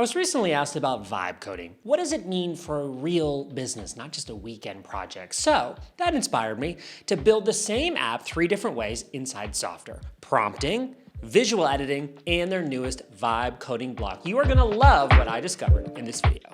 I was recently asked about vibe coding. What does it mean for a real business, not just a weekend project? So that inspired me to build the same app 3 different ways inside Softr: prompting, visual editing, and their newest vibe coding block. You are gonna love what I discovered in this video.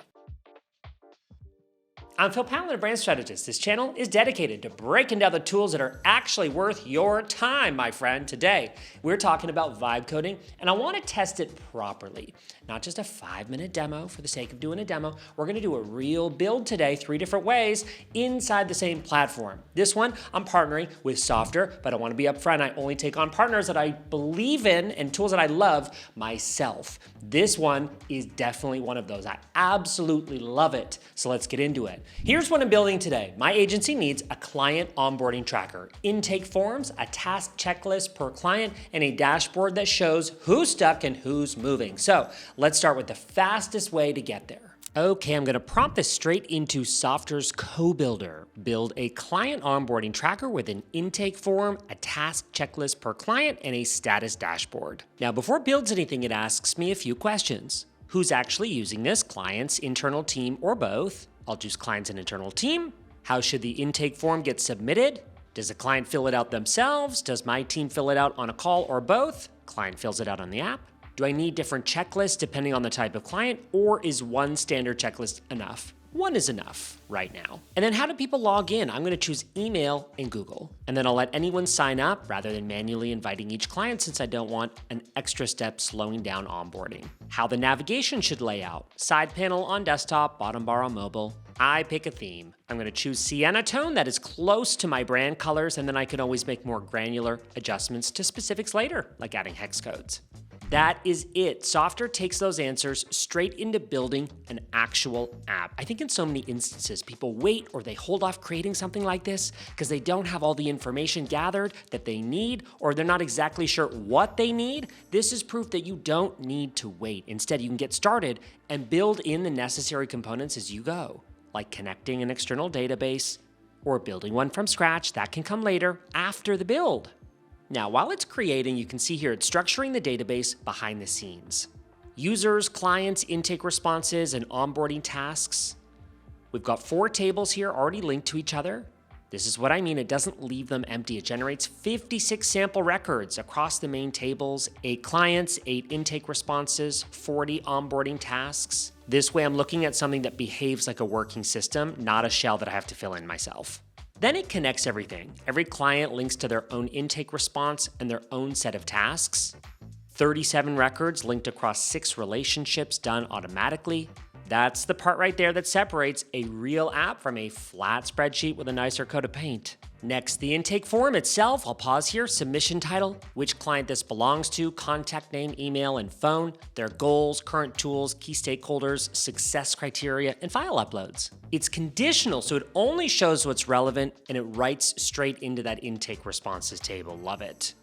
I'm Pallen, a brand strategist. This channel is dedicated to breaking down the tools that are actually worth your time, my friend. Today, we're talking about vibe coding, and I want to test it properly. Not just a 5-minute demo for the sake of doing a demo. We're going to do a real build today, 3 different ways inside the same platform. This one, I'm partnering with Softr, but I want to be upfront. I only take on partners that I believe in and tools that I love myself. This one is definitely one of those. I absolutely love it. So let's get into it. Here's what I'm building today. My agency needs a client onboarding tracker, intake forms, a task checklist per client, and a dashboard that shows who's stuck and who's moving. So let's start with the fastest way to get there. Okay, I'm gonna prompt this straight into Softr's Co-Builder. Build a client onboarding tracker with an intake form, a task checklist per client, and a status dashboard. Now, before it builds anything, it asks me a few questions. Who's actually using this? Clients, internal team, or both? I'll choose clients and internal team. How should the intake form get submitted? Does the client fill it out themselves? Does my team fill it out on a call, or both? Client fills it out on the app. Do I need different checklists depending on the type of client, or is one standard checklist enough? One is enough right now. And then how do people log in? I'm gonna choose email and Google. And then I'll let anyone sign up rather than manually inviting each client, since I don't want an extra step slowing down onboarding. How the navigation should lay out. Side panel on desktop, bottom bar on mobile. I pick a theme. I'm gonna choose Sienna tone that is close to my brand colors, and then I can always make more granular adjustments to specifics later, like adding hex codes. That is it. Softr takes those answers straight into building an actual app. I think in so many instances, people wait or they hold off creating something like this because they don't have all the information gathered that they need, or they're not exactly sure what they need. This is proof that you don't need to wait. Instead, you can get started and build in the necessary components as you go, like connecting an external database or building one from scratch. That can come later after the build. Now, while it's creating, you can see here it's structuring the database behind the scenes. Users, clients, intake responses, and onboarding tasks. We've got 4 tables here already linked to each other. This is what I mean, it doesn't leave them empty. It generates 56 sample records across the main tables, 8 clients, 8 intake responses, 40 onboarding tasks. This way I'm looking at something that behaves like a working system, not a shell that I have to fill in myself. Then it connects everything. Every client links to their own intake response and their own set of tasks. 37 records linked across 6 relationships done automatically. That's the part right there that separates a real app from a flat spreadsheet with a nicer coat of paint. Next, the intake form itself. I'll pause here. Submission title, which client this belongs to, contact name, email, and phone, their goals, current tools, key stakeholders, success criteria, and file uploads. It's conditional, so it only shows what's relevant, and it writes straight into that intake responses table. Love it.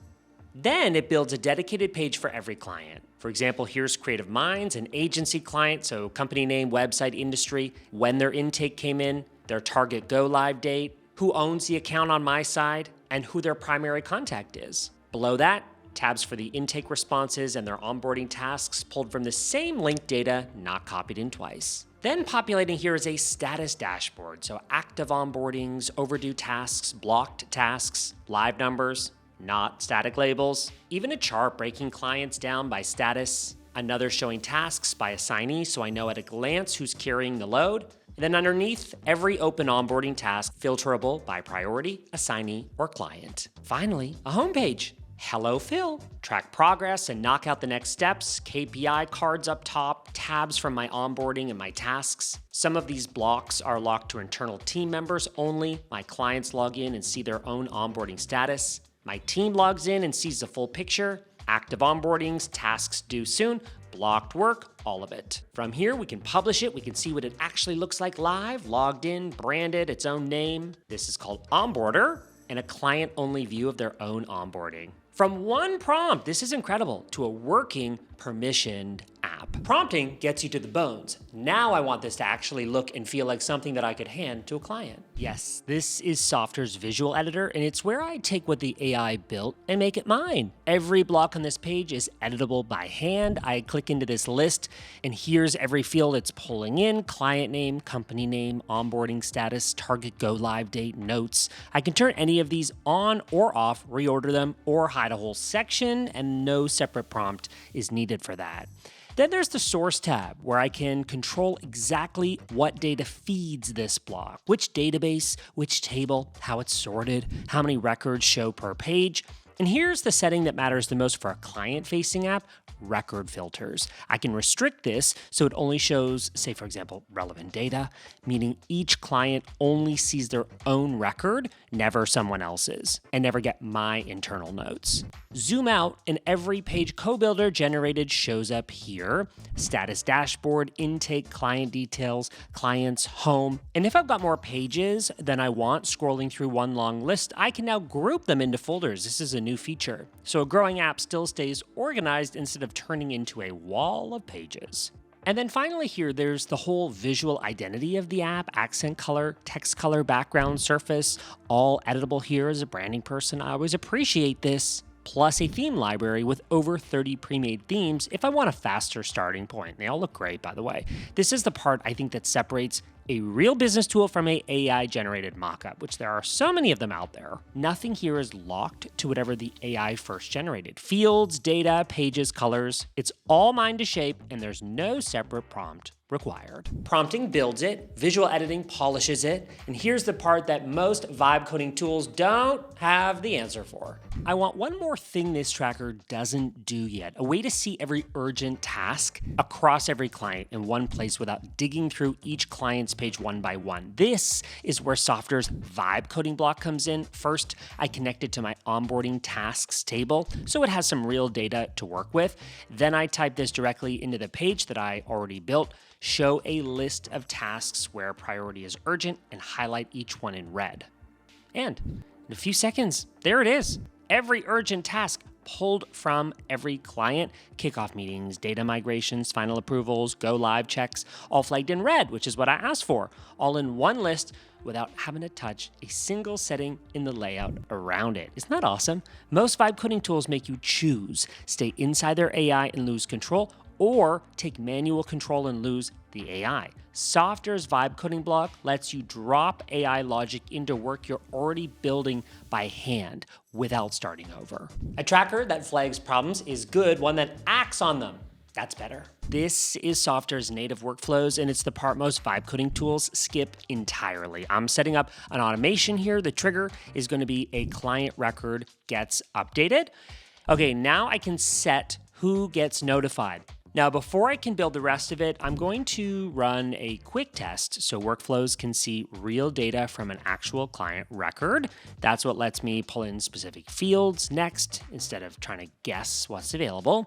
Then it builds a dedicated page for every client. For example, here's Creative Minds, an agency client, so company name, website, industry, when their intake came in, their target go live date, who owns the account on my side, and who their primary contact is. Below that, tabs for the intake responses and their onboarding tasks pulled from the same linked data, not copied in twice. Then populating here is a status dashboard, so active onboardings, overdue tasks, blocked tasks, live numbers, not static labels, even a chart breaking clients down by status, another showing tasks by assignee so I know at a glance who's carrying the load. And then underneath, every open onboarding task filterable by priority, assignee, or client. Finally, a homepage. Hello, Phil. Track progress and knock out the next steps, KPI cards up top, tabs from my onboarding and my tasks. Some of these blocks are locked to internal team members only. My clients log in and see their own onboarding status. My team logs in and sees the full picture. Active onboardings, tasks due soon, blocked work, all of it. From here, we can publish it. We can see what it actually looks like live, logged in, branded, its own name. This is called Onboarder, and a client-only view of their own onboarding. From one prompt, this is incredible, to a working, permissioned app. app. Prompting gets you to the bones. Now I want this to actually look and feel like something that I could hand to a client. Yes, this is Softr's visual editor, and it's where I take what the AI built and make it mine. Every block on this page is editable by hand. I click into this list, and here's every field it's pulling in: client name, company name, onboarding status, target go live date, notes. I can turn any of these on or off, reorder them, or hide a whole section, and no separate prompt is needed for that. Then there's the Source tab, where I can control exactly what data feeds this block, which database, which table, how it's sorted, how many records show per page. And here's the setting that matters the most for a client-facing app: record filters. I can restrict this so it only shows, say for example, relevant data, meaning each client only sees their own record, never someone else's, and never get my internal notes. Zoom out, and every page CoBuilder generated shows up here: status dashboard, intake, client details, clients, home. And if I've got more pages than I want scrolling through one long list, I can now group them into folders. This is a new feature. So a growing app still stays organized instead of turning into a wall of pages. And then finally here, there's the whole visual identity of the app: accent color, text color, background, surface, all editable here. As a branding person, I always appreciate this. Plus a theme library with over 30 pre-made themes if I want a faster starting point. They all look great, by the way. This is the part I think that separates a real business tool from a AI-generated mockup, which there are so many of them out there. Nothing here is locked to whatever the AI first generated. Fields, data, pages, colors, it's all mine to shape, and there's no separate prompt required. Prompting builds it, visual editing polishes it, and here's the part that most vibe coding tools don't have the answer for. I want one more thing this tracker doesn't do yet: a way to see every urgent task across every client in one place without digging through each client's page one by one. This is where Softr's vibe coding block comes in. First, I connect it to my onboarding tasks table, so it has some real data to work with. Then I type this directly into the page that I already built: show a list of tasks where priority is urgent, and highlight each one in red. And in a few seconds, there it is. Every urgent task pulled from every client: kickoff meetings, data migrations, final approvals, go live checks, all flagged in red, which is what I asked for, all in one list without having to touch a single setting in the layout around it. Isn't that awesome? Most vibe coding tools make you choose: stay inside their AI and lose control, or take manual control and lose the AI. Softr's vibe coding block lets you drop AI logic into work you're already building by hand without starting over. A tracker that flags problems is good. One that acts on them, that's better. This is Softr's native workflows, and it's the part most vibe coding tools skip entirely. I'm setting up an automation here. The trigger is going to be a client record gets updated. Okay, now I can set who gets notified. Now, before I can build the rest of it, I'm going to run a quick test so workflows can see real data from an actual client record. That's what lets me pull in specific fields next instead of trying to guess what's available.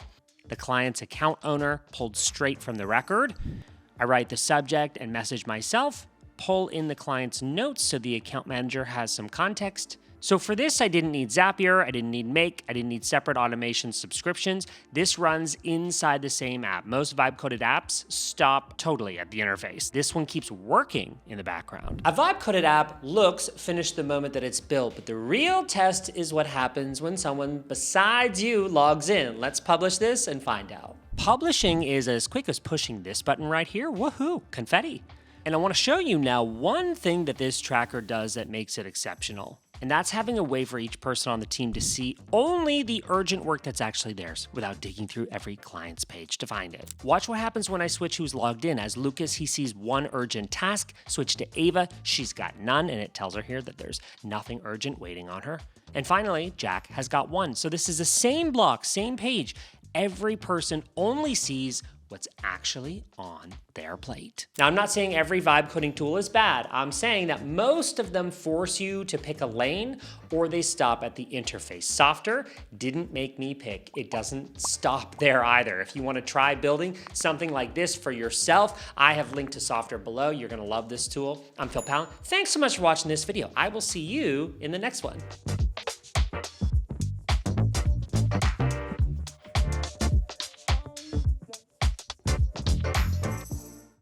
The client's account owner pulled straight from the record. I write the subject and message myself, pull in the client's notes so the account manager has some context. So for this, I didn't need Zapier, I didn't need Make, I didn't need separate automation subscriptions. This runs inside the same app. Most vibe-coded apps stop totally at the interface. This one keeps working in the background. A vibe-coded app looks finished the moment that it's built, but the real test is what happens when someone besides you logs in. Let's publish this and find out. Publishing is as quick as pushing this button right here. Woohoo, confetti. And I want to show you now one thing that this tracker does that makes it exceptional. And that's having a way for each person on the team to see only the urgent work that's actually theirs without digging through every client's page to find it. Watch what happens when I switch who's logged in. As Lucas, he sees one urgent task. Switch to Ava, she's got none, and it tells her here that there's nothing urgent waiting on her. And finally, Jack has got one. So this is the same block, same page. Every person only sees what's actually on their plate. Now, I'm not saying every vibe coding tool is bad. I'm saying that most of them force you to pick a lane or they stop at the interface. Softr didn't make me pick. It doesn't stop there either. If you want to try building something like this for yourself, I have linked to Softr below. You're going to love this tool. I'm Pallen. Thanks so much for watching this video. I will see you in the next one.